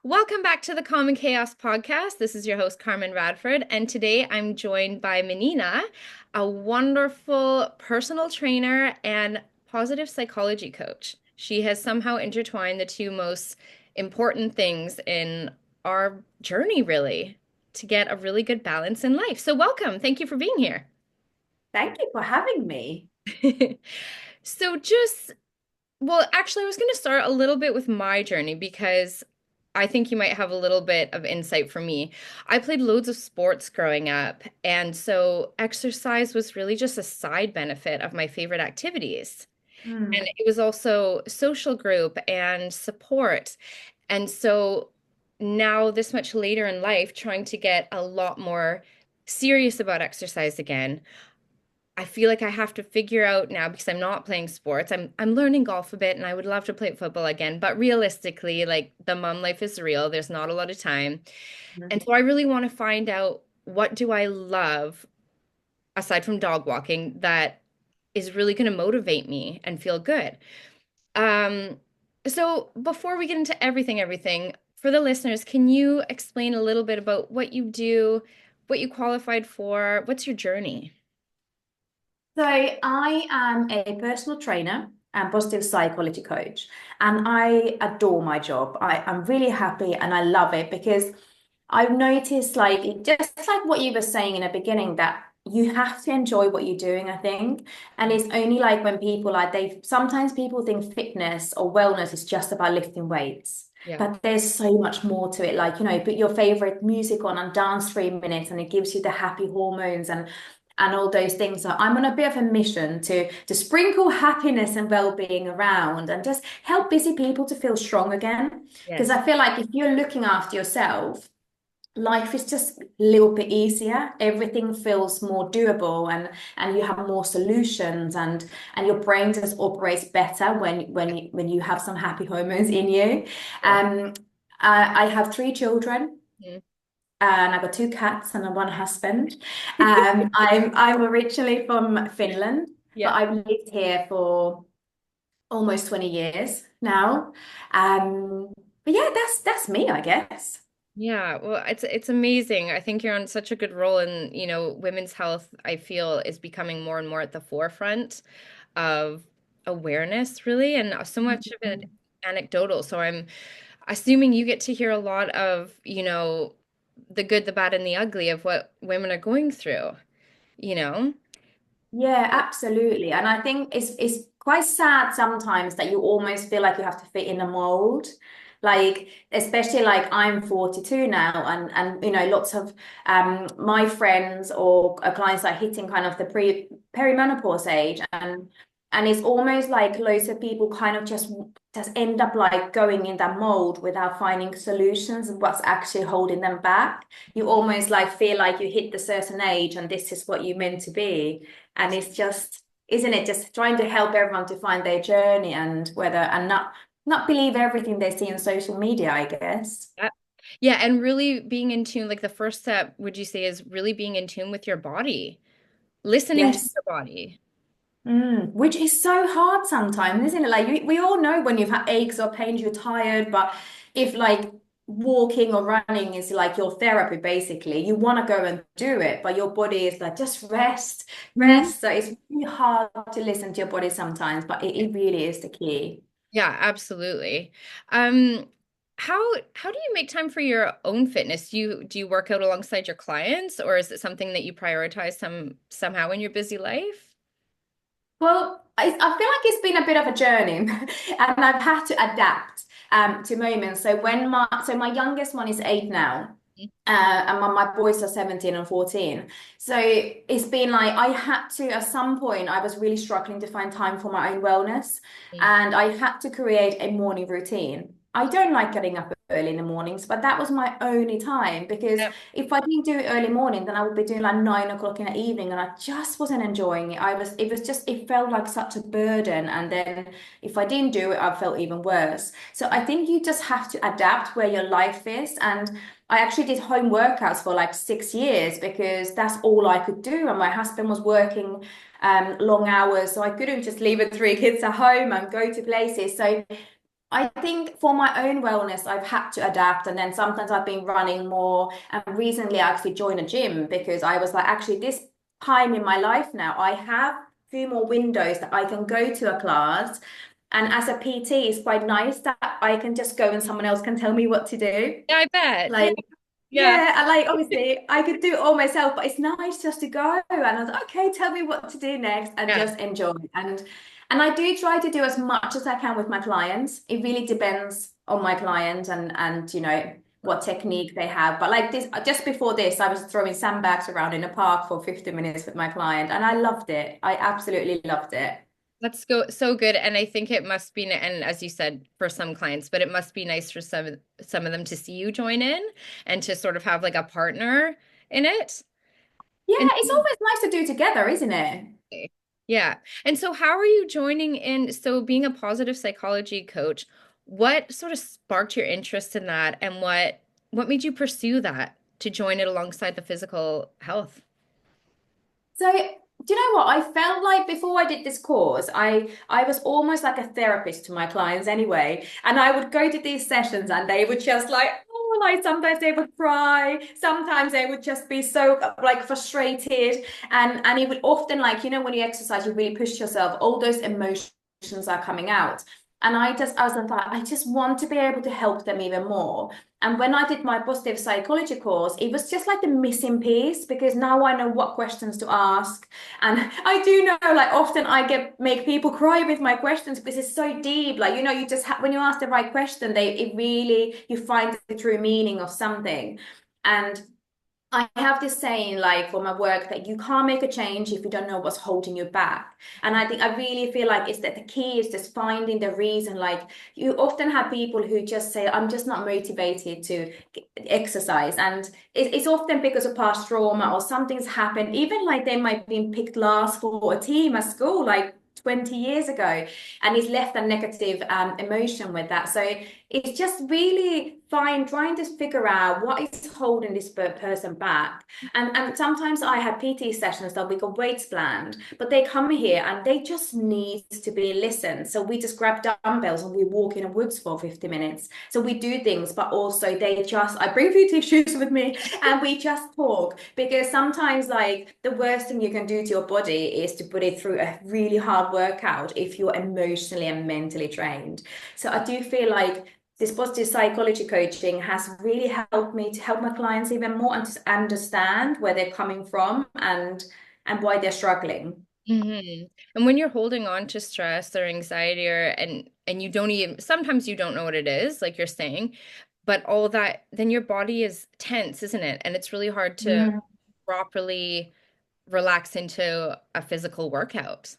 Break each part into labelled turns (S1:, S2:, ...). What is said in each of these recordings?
S1: Welcome back to the Common Chaos podcast. This is your host, Carmen Radford, and today I'm joined by Minniina, a wonderful personal trainer and positive psychology coach. She has somehow intertwined the two most important things in our journey, really, to get a really good balance in life. So, welcome. Thank you for being here.
S2: Thank you for having me.
S1: So, actually, I was going to start a little bit with my journey because I think you might have a little bit of insight for me. I played loads of sports growing up, and so exercise was really just a side benefit of my favorite activities. And
S2: Mm.
S1: it was also social group and support. And so now, this much later in life, trying to get a lot more serious about exercise again. I feel like I have to figure out now because I'm not playing sports. I'm learning golf a bit and I would love to play football again, but realistically, like the mom life is real. There's not a lot of time. And so I really want to find out what do I love aside from dog walking that is really going to motivate me and feel good. Um, so before we get into everything, for the listeners, can you explain a little bit about what you do, what you qualified for, what's your journey?
S2: So I am a personal trainer and positive psychology coach, and I adore my job. I'm really happy and I love it because I've noticed, like, just like what you were saying in the beginning, that you have to enjoy what you're doing, I think. And it's only like when people like they sometimes people think fitness or wellness is just about lifting weights.
S1: Yeah.
S2: But there's so much more to it. Like, put your favorite music on and dance 3 minutes and it gives you the happy hormones and all those things. So I'm on a bit of a mission to sprinkle happiness and well-being around and just help busy people to feel strong again. Because
S1: Yes.
S2: I feel like if you're looking after yourself, life is just a little bit easier. Everything feels more doable and you have more solutions and your brain just operates better when you have some happy hormones in you.
S1: Yes.
S2: Um, I have 3 children
S1: Mhm.
S2: and I've got 2 cats and one husband. I'm originally from Finland, but
S1: Yeah.
S2: I've lived here for almost 20 years now. But yeah, that's me, I guess.
S1: Yeah, well, it's amazing. I think you're on such a good role and, women's health, I feel, is becoming more and more at the forefront of awareness, really, and so much of it anecdotal. So I'm assuming you get to hear a lot of, the good, the bad, and the ugly of what women are going through, you know?
S2: Yeah, absolutely. And I think it's quite sad sometimes that you almost feel like you have to fit in a mold. Like, especially like I'm 42 now and lots of my friends or clients are hitting kind of the perimenopause age and it's almost like loads of people kind of just end up like going in that mold without finding solutions and what's actually holding them back. You almost like feel like you hit the certain age and this is what you're meant to be. And it's just, isn't it just trying to help everyone to find their journey and not believe everything they see on social media, I guess.
S1: Yeah. Yeah, and really being in tune, like the first step, would you say, is really being in tune with your body, listening to
S2: Yes.
S1: your body.
S2: Which is so hard sometimes, isn't it? Like we all know when you've had aches or pains, you're tired, but if like walking or running is like your therapy, basically, you want to go and do it, but your body is like, just rest,
S1: Mhm.
S2: rest. So it's really hard to listen to your body sometimes, but it really is the key.
S1: Yeah, absolutely. Um, how do you make time for your own fitness? Do you work out alongside your clients, or is it something that you prioritize somehow in your busy life?
S2: Well, I feel like it's been a bit of a journey, and I've had to adapt to moments. So my youngest one is 8 now, and my boys are 17 and 14. So it's been like I had to, at some point, I was really struggling to find time for my own wellness,
S1: Mhm.
S2: and I had to create a morning routine. I don't like getting up early in the mornings, but that was my only time because
S1: Yep.
S2: if I didn't do it early morning, then I would be doing like 9 o'clock in the evening, and I just wasn't enjoying it. It felt like such a burden, and then if I didn't do it, I felt even worse. So I think you just have to adapt where your life is, and I actually did home workouts for like 6 years because that's all I could do. And my husband was working long hours, so I couldn't just leave the 3 kids at home and go to places. So I think for my own wellness, I've had to adapt. And then sometimes I've been running more. And recently I actually joined a gym because I was like, actually, this time in my life now, I have a few more windows that I can go to a class. And as a PT, it's quite nice that I can just go and someone else can tell me what to do.
S1: Yeah, I bet. Yeah.
S2: Like,
S1: Yeah.
S2: yeah, and like obviously I could do it all myself, but it's nice just to go. And I was like, okay, tell me what to do next and
S1: Yeah.
S2: just enjoy. And I do try to do as much as I can with my clients. It really depends on my client and what technique they have. But like this, just before this, I was throwing sandbags around in a park for 50 minutes with my client, and I loved it. I absolutely loved it.
S1: That's go so good. And I think it must be, and as you said, for some clients, but it must be nice for some of them to see you join in and to sort of have like a partner in it.
S2: Yeah,
S1: And
S2: it's always nice to do together, isn't it?
S1: yeah. And so how are you joining in? So being a positive psychology coach, what sort of sparked your interest in that and what made you pursue that to join it alongside the physical health?
S2: So, do you know what? I felt like before I did this course, I was almost like a therapist to my clients anyway. And I would go to these sessions and they would just like, oh, like sometimes they would cry, sometimes they would just be so like frustrated. And it would often like, when you exercise, you really push yourself, all those emotions are coming out. And I was like, I just want to be able to help them even more. And when I did my positive psychology course, it was just like the missing piece because now I know what questions to ask. And I do know, like often I get make people cry with my questions because it's so deep. Like, you just when you ask the right question, it really you find the true meaning of something. And I have this saying, like for my work, that you can't make a change if you don't know what's holding you back. And I really feel like it's that the key is just finding the reason. Like you often have people who just say, I'm just not motivated to exercise. And it's often because of past trauma or something's happened. Even like they might have been picked last for a team at school, like 20 years ago, and it's left a negative emotion with that. So it's just really fine trying to figure out what is holding this person back. And sometimes I have PT sessions that we got weights planned, but they come here and they just need to be listened. So we just grab dumbbells and we walk in the woods for 50 minutes. So we do things, but also I bring a few tissues with me and we just talk because sometimes like the worst thing you can do to your body is to put it through a really hard workout if you're emotionally and mentally trained. So I do feel like this positive psychology coaching has really helped me to help my clients even more and to understand where they're coming from and why they're struggling.
S1: Hmm. And when you're holding on to stress or anxiety and you don't even sometimes you don't know what it is, like you're saying, but all that, then your body is tense, isn't it? And it's really hard to
S2: Mm,
S1: properly relax into a physical workout,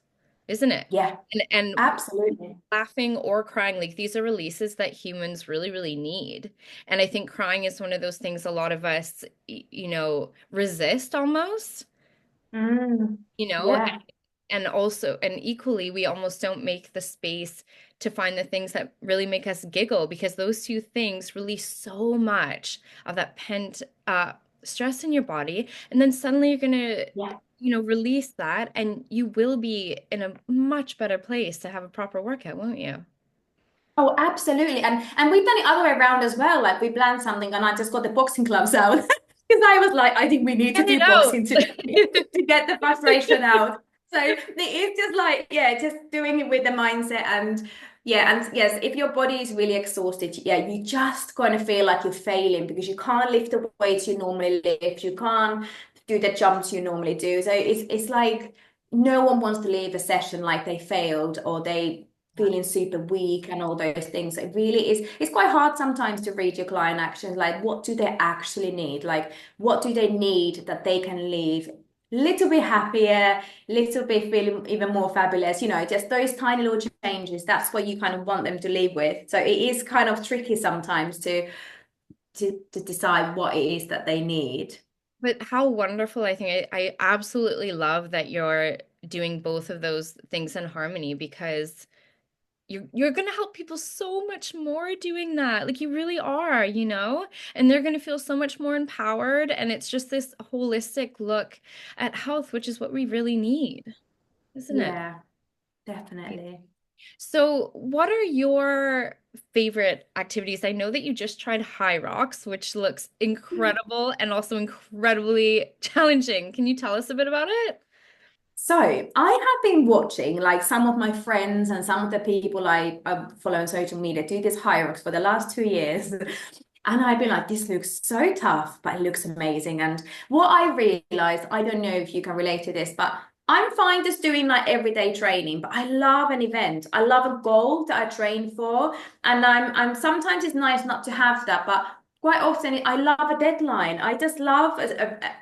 S1: isn't it?
S2: yeah,
S1: And
S2: absolutely.
S1: laughing or crying, like these are releases that humans really, really need. And I think crying is one of those things a lot of us, resist almost,
S2: Mm,
S1: you know,
S2: yeah,
S1: and also, and equally, we almost don't make the space to find the things that really make us giggle because those two things release so much of that pent stress in your body. And then suddenly you're going to,
S2: yeah.
S1: release that and you will be in a much better place to have a proper workout, won't you?
S2: Oh, absolutely. And we've done it other way around as well. Like we planned something and I just got the boxing gloves out because I was like, I think we need to
S1: Get it
S2: do
S1: out.
S2: boxing today to get the frustration out. So it's just like, yeah, just doing it with the mindset and yeah, and yes, if your body is really exhausted, yeah, you just gonna feel like you're failing because you can't lift the weights you normally lift, you can't do the jumps you normally do. So it's like no one wants to leave a session like they failed or they feeling super weak and all those things. It really is, it's quite hard sometimes to read your client actions. Like, what do they actually need? Like, what do they need that they can leave little bit happier, little bit feeling even more fabulous, just those tiny little changes. That's what you kind of want them to leave with. So it is kind of tricky sometimes to decide what it is that they need.
S1: But how wonderful. I think I absolutely love that you're doing both of those things in harmony because you're going to help people so much more doing that. Like you really are, and they're going to feel so much more empowered. And it's just this holistic look at health, which is what we really need, isn't it?
S2: Yeah, definitely.
S1: So, what are your favorite activities. I know that you just tried high rocks, which looks incredible and also incredibly challenging. Can you tell us a bit about it?
S2: So I have been watching like some of my friends and some of the people I follow on social media do this high rocks for the last 2 years. And I've been like, this looks so tough, but it looks amazing. And what I realized, I don't know if you can relate to this, but I'm fine just doing like everyday training, but I love an event. I love a goal that I train for. And I'm sometimes it's nice not to have that, but quite often I love a deadline. I just love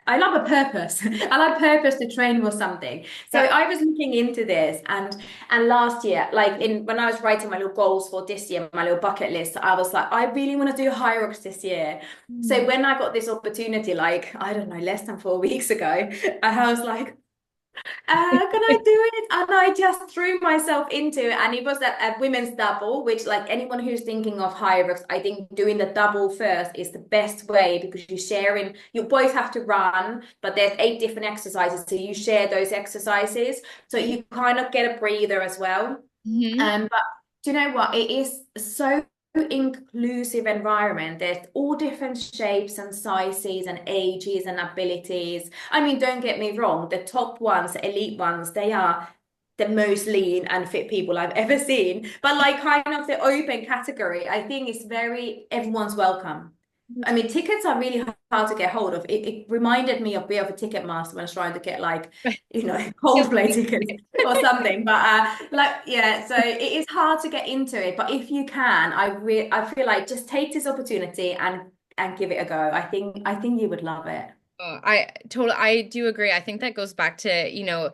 S2: I love a purpose. I like purpose to train for something. So
S1: Yeah.
S2: I was looking into this and last year, like in when I was writing my little goals for this year, my little bucket list, I was like, I really want to do high rocks this year. So
S1: Mm.
S2: when I got this opportunity, like, I don't know, less than 4 weeks ago, I was like, can I do it? And I just threw myself into it. And it was a women's double, which like anyone who's thinking of high rocks, I think doing the double first is the best way because you're sharing, you both have to run, but there's 8 different exercises. So you share those exercises. So you kind of get a breather as well.
S1: Hmm.
S2: But do you know what? It is so inclusive environment. There's all different shapes and sizes and ages and abilities. I mean, don't get me wrong, the top ones, the elite ones, they are the most lean and fit people I've ever seen. But like kind of the open category, I think it's very everyone's welcome. I mean, tickets are really hard to get hold of. It reminded me of a bit of a ticket master when I was trying to get like, Coldplay tickets or something. But like, yeah, so it is hard to get into it. But if you can, I feel like just take this opportunity and give it a go. I think you would love it.
S1: I do agree. I think that goes back to,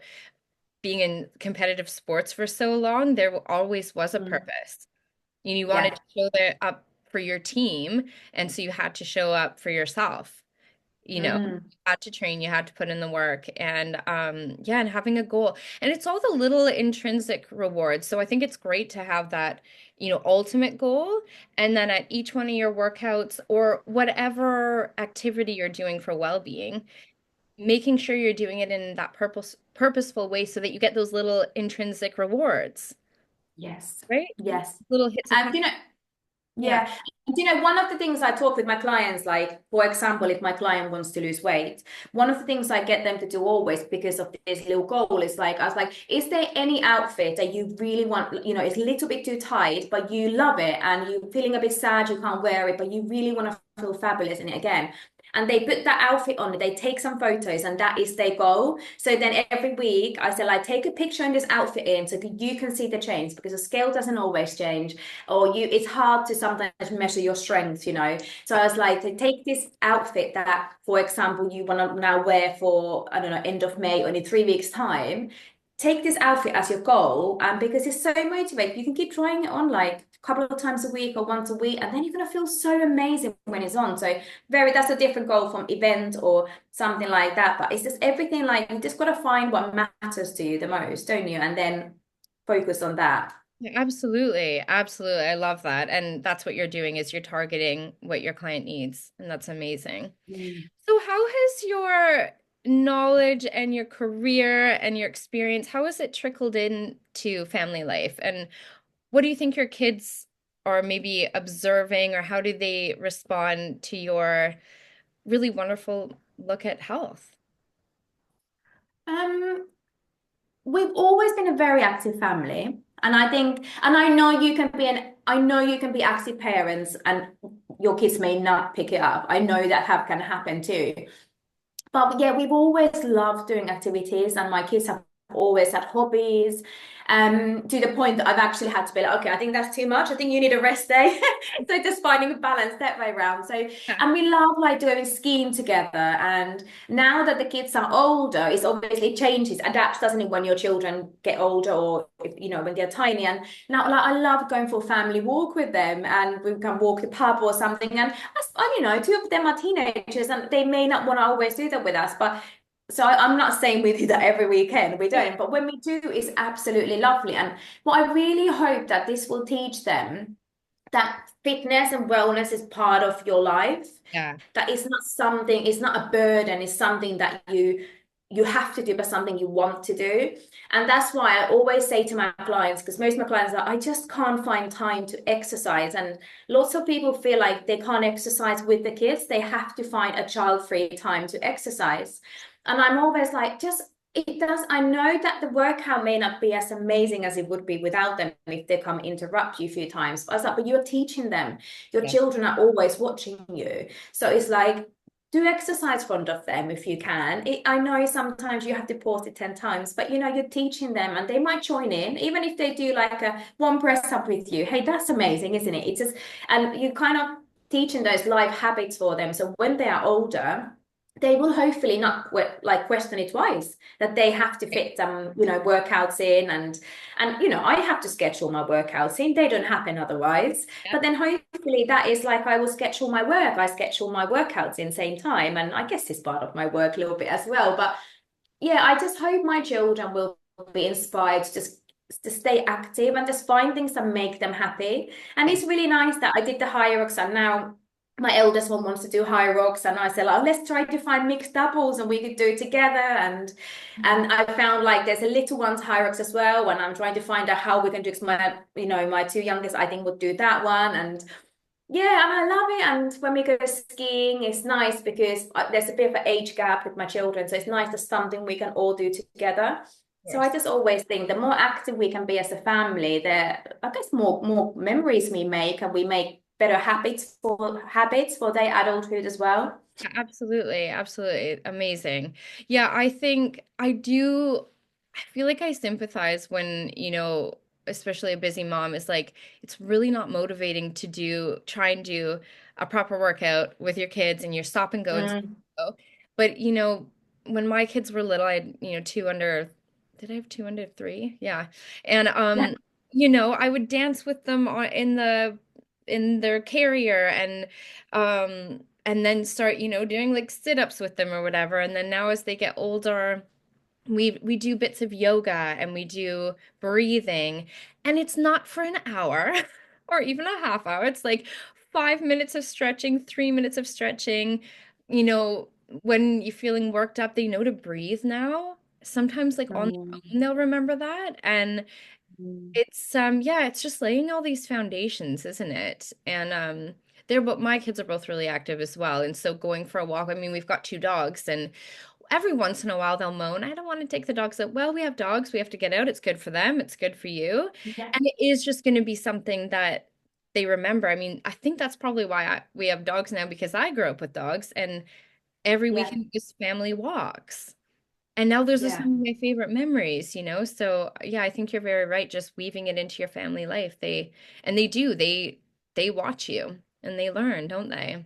S1: being in competitive sports for so long, there always was a
S2: Mm.
S1: purpose. You wanted
S2: Yeah.
S1: to show that up for your team, and so you had to show up for yourself. You
S2: Mm.
S1: had to train, you had to put in the work, and yeah, and having a goal. And it's all the little intrinsic rewards. So I think it's great to have that, ultimate goal, and then at each one of your workouts or whatever activity you're doing for well-being, making sure you're doing it in that purposeful way so that you get those little intrinsic rewards,
S2: Yes.
S1: right?
S2: Yes.
S1: Little hits of
S2: And
S1: happiness. Yeah.
S2: yeah. One of the things I talk with my clients, like, for example, if my client wants to lose weight, one of the things I get them to do always because of this little goal is like, I was like, is there any outfit that you really want, it's a little bit too tight, but you love it and you're feeling a bit sad you can't wear it, but you really want to feel fabulous in it again? And they put that outfit on, they take some photos, and that is their goal. So then every week I say, like, take a picture in this outfit in so you can see the change because the scale doesn't always change or it's hard to sometimes measure your strength. So I was like, to take this outfit that, for example, you want to now wear for, I don't know, end of May or in 3 weeks time, take this outfit as your goal. And because it's so motivating, you can keep trying it on like a couple of times a week or once a week, and then you're gonna feel so amazing when it's on. So that's a different goal from event or something like that. But it's just everything, like you just gotta find what matters to you the most, don't you? And then focus on that.
S1: Yeah, absolutely. Absolutely. I love that. And that's what you're doing is you're targeting what your client needs. And that's amazing.
S2: Mm.
S1: So how has your knowledge and your career and your experience, how has it trickled into family life? And what do you think your kids are maybe observing, or how do they respond to your really wonderful look at health?
S2: Um, we've always been a very active family. And I think, and I know you can be active parents and your kids may not pick it up. I know that can happen too. But yeah, we've always loved doing activities, and my kids have always had hobbies. To the point that I've actually had to be like, okay, I think that's too much. I think you need a rest day. So just finding a balance that way around. So,
S1: Yeah.
S2: and we love like doing skiing together. And now that the kids are older, it's obviously it changes, adapts, doesn't it, when your children get older or if, when they're tiny. And now like I love going for a family walk with them, and we can walk the pub or something. And two of them are teenagers and they may not want to always do that with us, but so I'm not saying we do that every weekend, we
S1: Yeah.
S2: don't, but when we do, it's absolutely lovely. And what I really hope that this will teach them that fitness and wellness is part of your life,
S1: Yeah.
S2: that it's not a burden, it's something that you you have to do, but something you want to do. And that's why I always say to my clients, because most of my clients are, I just can't find time to exercise. And lots of people feel like they can't exercise with the kids. They have to find a child-free time to exercise. And I'm always like, just it does. I know that the workout may not be as amazing as it would be without them if they come interrupt you a few times. But I was like, but you're teaching them. Your
S1: Yeah.
S2: children are always watching you. So it's like, do exercise in front of them if you can. I know sometimes you have to pause it 10 times, but you're teaching them and they might join in, even if they do like a one press up with you. Hey, that's amazing, isn't it? It's just, and you kind of teaching those life habits for them. So when they are older, they will hopefully not like question it twice that they have to fit some workouts in, and I have to schedule my workouts in. They don't happen otherwise.
S1: Yeah.
S2: But then hopefully that is like I will schedule my work. I schedule my workouts in same time. And I guess it's part of my work a little bit as well. But yeah, I just hope my children will be inspired to stay active and just find things that make them happy. And
S1: Yeah.
S2: it's really nice that I did the high rocks, and now my eldest one wants to do high rocks, and I said, oh, let's try to find mixed doubles and we could do it together. And I found like there's a little one's high rocks as well, and I'm trying to find out how we can do it. 'Cause my two youngest I think would do that one. And yeah, and I love it. And when we go skiing, it's nice because there's a bit of an age gap with my children. So it's nice that something we can all do together.
S1: Of
S2: So I
S1: course.
S2: just always think the more active we can be as a family, I guess more memories we make, and we make better habits for their adulthood as well.
S1: Yeah, absolutely, absolutely. Amazing. Yeah, I think I do. I feel like I sympathize when, especially a busy mom is like, it's really not motivating to try and do a proper workout with your kids and your stop and go and
S2: Mm,
S1: go. But, when my kids were little, I had, two under, did I have two under three? Yeah. And,
S2: yeah.
S1: I would dance with them in their carrier and then start, doing like sit-ups with them or whatever. And then now as they get older, we do bits of yoga and we do breathing, and it's not for an hour or even a half hour. It's like 5 minutes of stretching, 3 minutes of stretching. You know, when you're feeling worked up, they know to breathe now. Sometimes like on their
S2: Mm,
S1: own, they'll remember that. And
S2: mm,
S1: yeah, it's just laying all these foundations, isn't it? And but my kids are both really active as well. And so going for a walk, I mean, we've got two dogs, and every once in a while they'll moan, I don't want to take the dogs out. Well, we have dogs, we have to get out. It's good for them, it's good for you.
S2: yeah,
S1: And it is just going to be something that they remember. I mean, I think that's probably why we have dogs now, because I grew up with dogs, and every
S2: yeah,
S1: weekend just family walks. And now those are
S2: yeah.
S1: some of my favorite memories, So yeah, I think you're very right. Just weaving it into your family life. They watch you and they learn, don't they?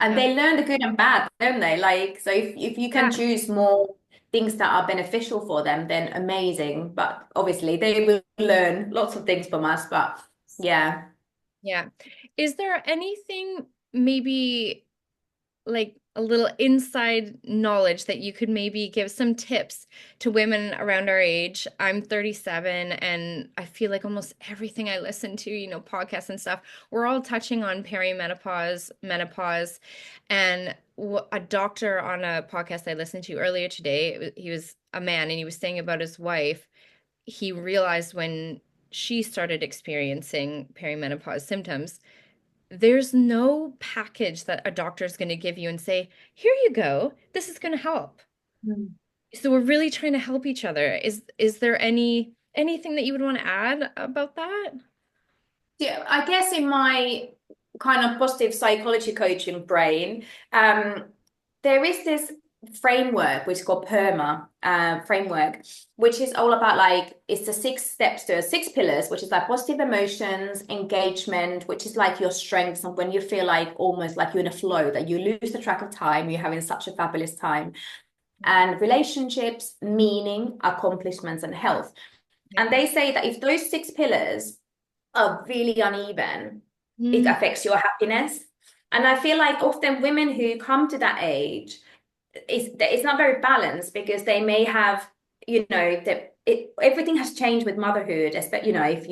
S2: And
S1: Ab-
S2: they learn the good and bad, don't they? Like, so if you can
S1: Yeah.
S2: choose more things that are beneficial for them, then amazing. But obviously, they will learn lots of things from us. But yeah.
S1: Yeah. Is there anything maybe like a little inside knowledge that you could maybe give some tips to women around our age? I'm 37 and I feel like almost everything I listen to, podcasts and stuff, we're all touching on perimenopause, menopause, and a doctor on a podcast I listened to earlier today, he was a man and he was saying about his wife, he realized when she started experiencing perimenopause symptoms, there's no package that a doctor is going to give you and say, here you go, this is going to help.
S2: Mm.
S1: So we're really trying to help each other. Is there anything that you would want to add about that?
S2: Yeah, I guess in my kind of positive psychology coaching brain, there is this framework which is called framework, which is all about like it's the 6 steps to 6 pillars, which is like positive emotions, engagement, which is like your strengths and when you feel like almost like you're in a flow, that you lose the track of time, you're having such a fabulous time,
S1: Yeah.
S2: and relationships, meaning, accomplishments, and health.
S1: Yeah.
S2: And they say that if those 6 pillars are really uneven, it
S1: Mm,
S2: affects your happiness. And I feel like often women who come to that age, it's not very balanced because they may have, everything has changed with motherhood, especially, if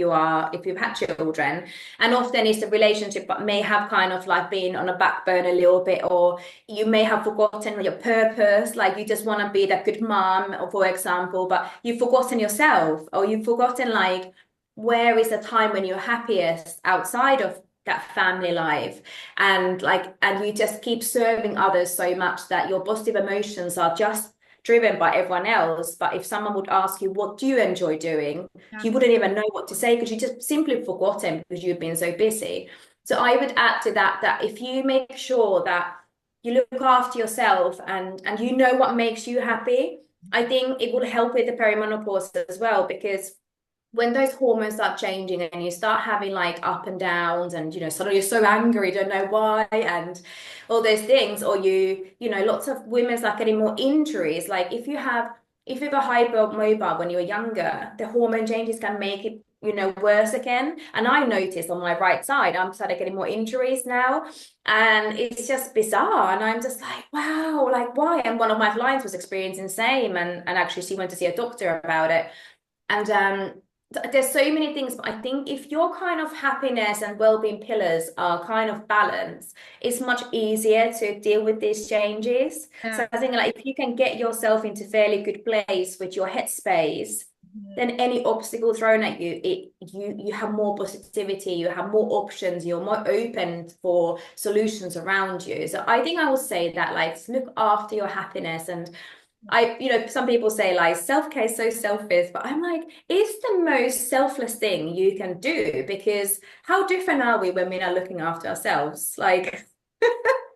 S2: you've had children, and often it's the relationship but may have kind of like been on a back burner a little bit, or you may have forgotten your purpose, like you just want to be that good mom, or for example, but you've forgotten yourself, or you've forgotten like where is the time when you're happiest outside of that family life, and you just keep serving others so much that your positive emotions are just driven by everyone else. But if someone would ask you, what do you enjoy doing?
S1: Yeah.
S2: You wouldn't even know what to say because you just simply forgotten because you've been so busy. So I would add to that that if you make sure that you look after yourself and you know what makes you happy, I think it will help with the perimenopause as well, because when those hormones start changing and you start having like up and downs, and suddenly you're so angry, don't know why, and all those things, or lots of women start getting more injuries. Like if you have a hypermobile when you're younger, the hormone changes can make it worse again. And I noticed on my right side I'm started getting more injuries now, and it's just bizarre, and I'm just like, wow, like why? And one of my clients was experiencing the same, and actually she went to see a doctor about it. And there's so many things, but I think if your kind of happiness and well-being pillars are kind of balanced, it's much easier to deal with these changes.
S1: Yeah.
S2: So I think like if you can get yourself into fairly good place with your headspace,
S1: Mhm.
S2: then any obstacle thrown at you, you have more positivity, you have more options, you're more open for solutions around you. So I think I will say that, like, look after your happiness. And some people say like self-care is so selfish, but I'm like, it's the most selfless thing you can do, because how different are we when we're not looking after ourselves? Like,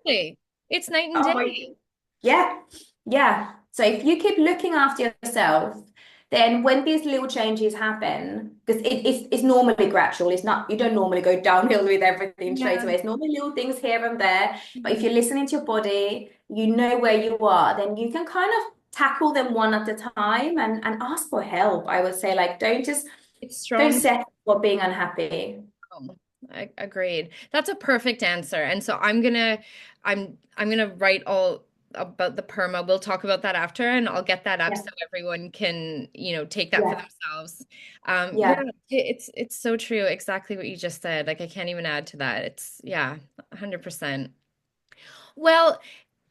S1: Hey, it's night and
S2: oh
S1: day.
S2: my, yeah, yeah. So if you keep looking after yourself, then when these little changes happen, because it's normally gradual, it's not, you don't normally go downhill with everything straight
S1: Yeah.
S2: away. It's normally little things here and there. But if
S1: Mhm.
S2: you're listening to your body, you know where you are, then you can kind of tackle them one at a time, and ask for help. I would say, like,
S1: It's
S2: don't
S1: strong.
S2: settle for being unhappy.
S1: Oh, I agreed. That's a perfect answer. And so I'm gonna write all about the perma. We'll talk about that after, and I'll get that up
S2: Yeah,
S1: so everyone can, take that for
S2: yeah,
S1: themselves. Yeah,
S2: yeah.
S1: it's so true. Exactly what you just said. Like I can't even add to that. It's yeah, 100%. Well,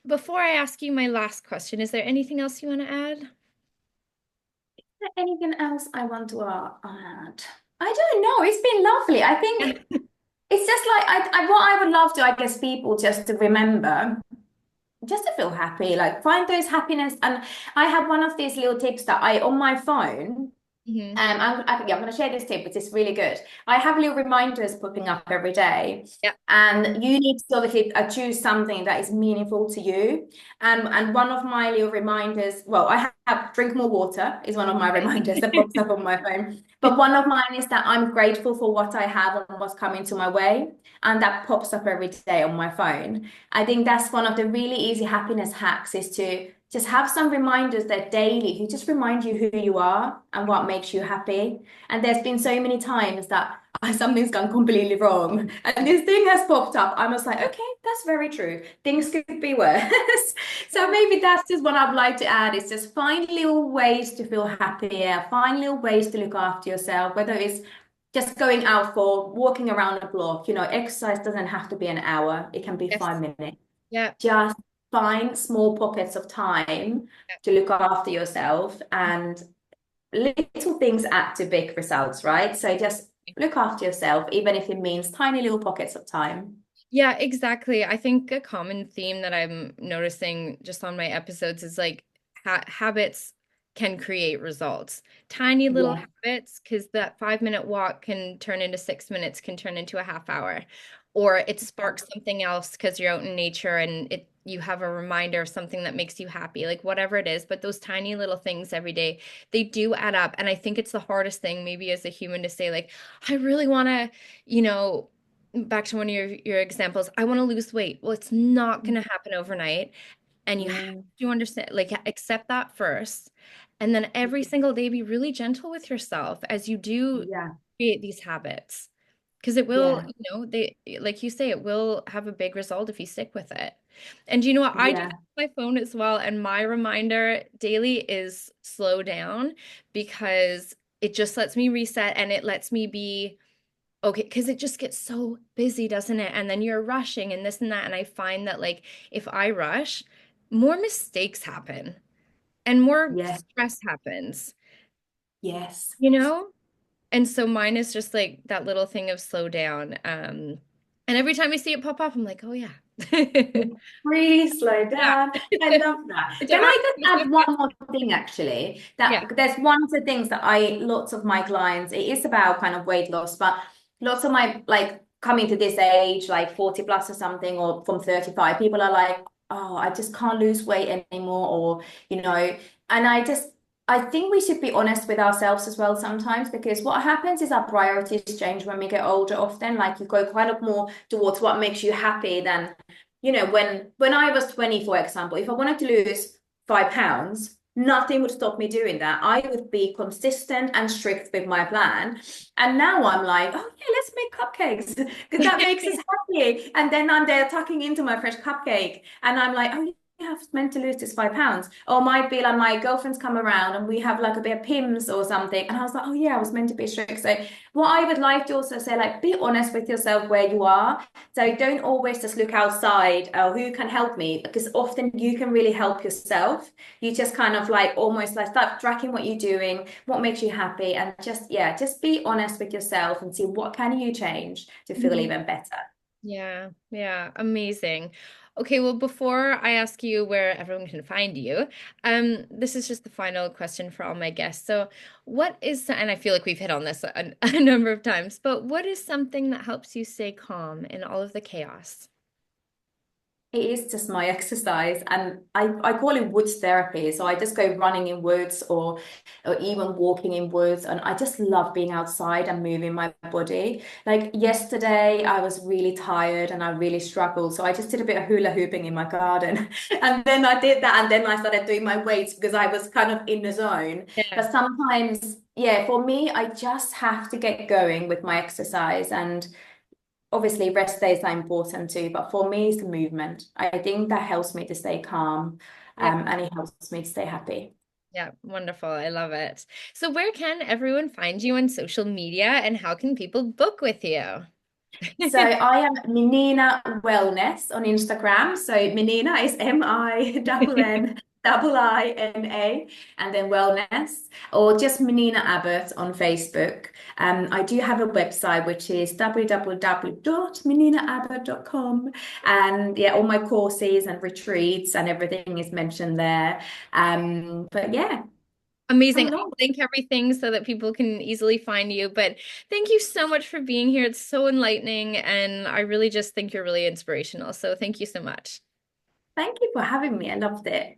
S1: before I ask you my last question, is there anything else you want to add?
S2: Anything else I want to add? I don't know. It's been lovely. I think it's just like what I would love to, I guess, people just to remember, just to feel happy, like find those happiness. And I have one of these little tips that I on my phone.
S1: Hmm.
S2: Yeah, I'm going to share this tip, which is really good. I have little reminders popping up every day,
S1: Yeah.
S2: and you need to obviously choose something that is meaningful to you. And one of my little reminders, well, I have drink more water is one of my reminders that pops up on my phone. But one of mine is that I'm grateful for what I have and what's coming to my way, and that pops up every day on my phone. I think that's one of the really easy happiness hacks, is to just have some reminders that daily who just remind you who you are and what makes you happy. And there's been so many times that something's gone completely wrong and this thing has popped up. I was like, okay, that's very true. Things could be worse. So
S1: Yeah.
S2: maybe that's just what I'd like to add, is just find little ways to feel happier, find little ways to look after yourself, whether it's just going out for walking around the block. Exercise doesn't have to be an hour. It can be
S1: Yes.
S2: 5 minutes.
S1: Yeah.
S2: Just find small pockets of time to look after yourself, and little things add to big results, right? So just look after yourself, even if it means tiny little pockets of time.
S1: Yeah, exactly. I think a common theme that I'm noticing just on my episodes is like habits can create results. Tiny little
S2: Yeah.
S1: habits, because that 5-minute walk can turn into 6 minutes, can turn into a half hour, or it sparks something else because you're out in nature and you have a reminder of something that makes you happy, like whatever it is. But those tiny little things every day, they do add up. And I think it's the hardest thing, maybe as a human, to say, like, I really want to, you know, back to one of your examples, I want to lose weight. Well, it's not going to happen overnight, and you have
S2: Mm,
S1: to understand, like, accept that first, and then every single day be really gentle with yourself as you do
S2: yeah.
S1: create these habits. Because it will,
S2: Yeah.
S1: they, like you say, it will have a big result if you stick with it. And you know what? I do that
S2: Yeah.
S1: with my phone as well. And my reminder daily is slow down because it just lets me reset and it lets me be okay. Because it just gets so busy, doesn't it? And then you're rushing and this and that. And I find that, like, if I rush, more mistakes happen and more
S2: Yeah.
S1: stress happens,
S2: Yes.
S1: you know? And so mine is just like that little thing of slow down. And every time I see it pop up, I'm like, oh yeah.
S2: Really slow
S1: Yeah.
S2: down. I love that.
S1: I don't
S2: Can
S1: have
S2: I
S1: to
S2: just
S1: do so
S2: add one
S1: much.
S2: more thing, actually?
S1: Yeah.
S2: That there's one of the things that lots of my clients, it is about kind of weight loss, but lots of my, like, coming to this age, like 40 plus or something, or from 35, people are like, oh, I just can't lose weight anymore, or, and I think we should be honest with ourselves as well sometimes, because what happens is our priorities change when we get older often. Like, you go kind of more towards what makes you happy than, when I was 20, for example, if I wanted to lose 5 pounds, nothing would stop me doing that. I would be consistent and strict with my plan. And now I'm like, oh yeah, let's make cupcakes because that makes us happy. And then I'm there tucking into my fresh cupcake, and I'm like, oh yeah, I was meant to lose this 5 pounds. Or might be like my girlfriends come around and we have like a bit of Pims or something. And I was like, oh yeah, I was meant to be strict. So what I would like to also say, like, be honest with yourself where you are. So don't always just look outside, oh, who can help me? Because often you can really help yourself. You just kind of like almost like start tracking what you're doing, what makes you happy, and just, yeah, just be honest with yourself and see what can you change to feel
S1: Mhm.
S2: even better.
S1: Yeah, yeah, amazing. Okay, well, before I ask you where everyone can find you, this is just the final question for all my guests. So, what is, and I feel like we've hit on this a number of times, but what is something that helps you stay calm in all of the chaos?
S2: It is just my exercise, and I call it woods therapy. So I just go running in woods, or even walking in woods, and I just love being outside and moving my body. Like yesterday, I was really tired and I really struggled, so I just did a bit of hula hooping in my garden, and then I did that, and then I started doing my weights because I was kind of in the zone.
S1: Yeah.
S2: But sometimes, yeah, for me, I just have to get going with my exercise. And obviously rest days are important too, but for me it's the movement. I think that helps me to stay calm,
S1: Yeah.
S2: and it helps me to stay happy.
S1: Yeah, wonderful. I love it. So, where can everyone find you on social media and how can people book with you?
S2: So I am Minniina Wellness on Instagram. So Minniina is MINNINA, and then Wellness, or just Minniina Abbott on Facebook. I do have a website which is www.minniinaabbott.com, and yeah, all my courses and retreats and everything is mentioned there. But yeah,
S1: Amazing.
S2: come
S1: I'll
S2: along.
S1: link everything so that people can easily find you. But thank you so much for being here. It's so enlightening, and I really just think you're really inspirational. So, thank you so much.
S2: Thank you for having me. I loved it.